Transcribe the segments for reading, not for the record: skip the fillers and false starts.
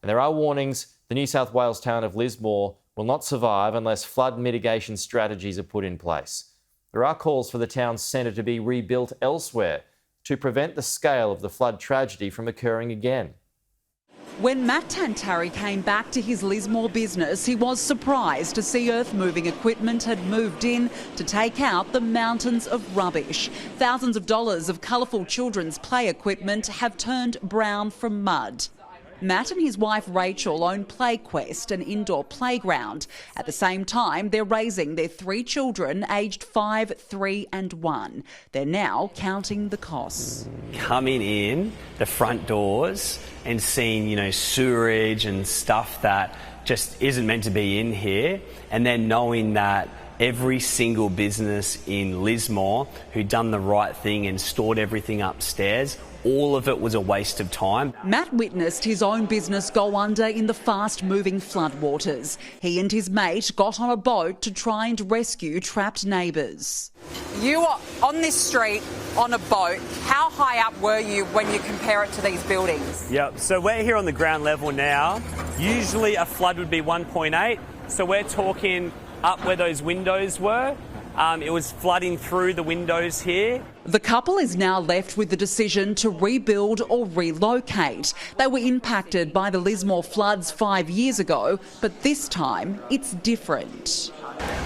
And there are warnings the New South Wales town of Lismore will not survive unless flood mitigation strategies are put in place. There are calls for the town's centre to be rebuilt elsewhere to prevent the scale of the flood tragedy from occurring again. When Matt Tantari came back to his Lismore business, he was surprised to see earth-moving equipment had moved in to take out the mountains of rubbish. Thousands of dollars of colourful children's play equipment have turned brown from mud. Matt and his wife Rachel own PlayQuest, an indoor playground. At the same time, they're raising their 3 children aged 5, 3 and 1. They're now counting the costs. Coming in the front doors and seeing, sewerage and stuff that just isn't meant to be in here, and then knowing that every single business in Lismore who'd done the right thing and stored everything upstairs, all of it was a waste of time. Matt witnessed his own business go under in the fast-moving floodwaters. He and his mate got on a boat to try and rescue trapped neighbours. You are on this street on a boat. How high up were you when you compare it to these buildings? Yep, so we're here on the ground level now. Usually a flood would be 1.8, so we're talking up where those windows were. It was flooding through the windows here. The couple is now left with the decision to rebuild or relocate. They were impacted by the Lismore floods 5 years ago, but this time it's different.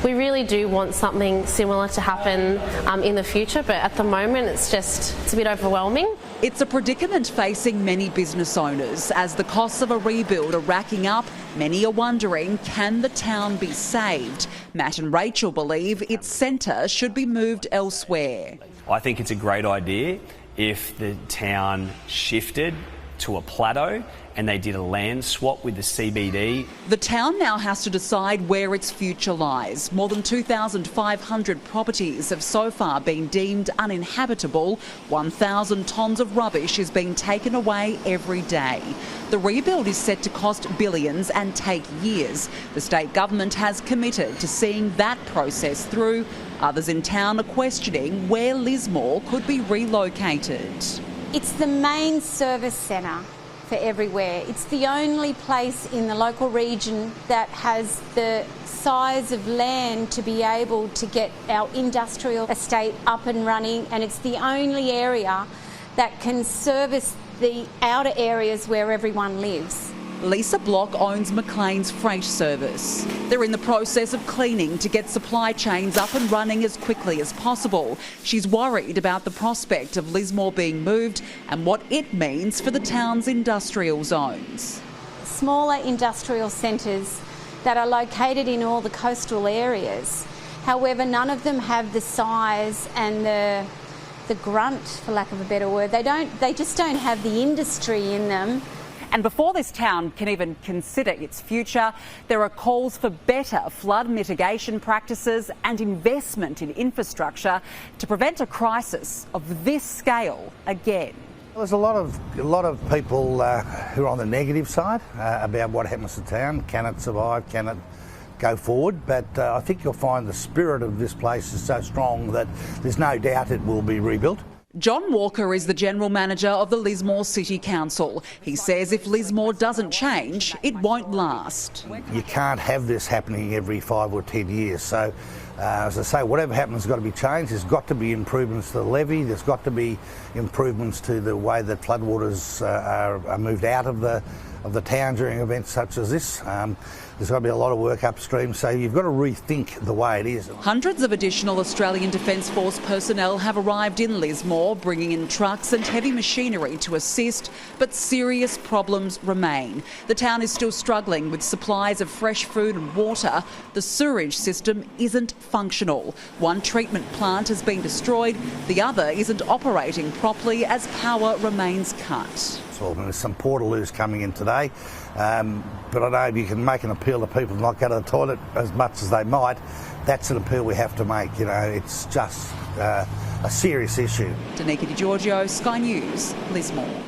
We really do want something similar to happen in the future, but at the moment it's a bit overwhelming. It's a predicament facing many business owners. As the costs of a rebuild are racking up, many are wondering, can the town be saved? Matt and Rachel believe its centre should be moved elsewhere. I think it's a great idea if the town shifted to a plateau and they did a land swap with the CBD. The town now has to decide where its future lies. More than 2,500 properties have so far been deemed uninhabitable. 1,000 tonnes of rubbish is being taken away every day. The rebuild is set to cost billions and take years. The state government has committed to seeing that process through. Others in town are questioning where Lismore could be relocated. It's the main service centre for everywhere. It's the only place in the local region that has the size of land to be able to get our industrial estate up and running, and it's the only area that can service the outer areas where everyone lives. Lisa Block owns McLean's freight service. They're in the process of cleaning to get supply chains up and running as quickly as possible. She's worried about the prospect of Lismore being moved and what it means for the town's industrial zones. Smaller industrial centres that are located in all the coastal areas. However, none of them have the size and the grunt, for lack of a better word. They just don't have the industry in them. And before this town can even consider its future, there are calls for better flood mitigation practices and investment in infrastructure to prevent a crisis of this scale again. There's a lot of people who are on the negative side about what happens to town. Can it survive? Can it go forward? But I think you'll find the spirit of this place is so strong that there's no doubt it will be rebuilt. John Walker is the General Manager of the Lismore City Council. He says if Lismore doesn't change, it won't last. You can't have this happening every 5 or 10 years. So, as I say, whatever happens has got to be changed. There's got to be improvements to the levee. There's got to be improvements to the way that floodwaters are moved out of the town during events such as this. There's got to be a lot of work upstream, so you've got to rethink the way it is. Hundreds of additional Australian Defence Force personnel have arrived in Lismore, bringing in trucks and heavy machinery to assist, but serious problems remain. The town is still struggling with supplies of fresh food and water. The sewerage system isn't functional. One treatment plant has been destroyed, the other isn't operating properly as power remains cut. There's some portaloos coming in today, but I know if you can make an appeal to people to not go to the toilet as much as they might, that's an appeal we have to make. It's just a serious issue. Danica Di Giorgio, Sky News, Lismore.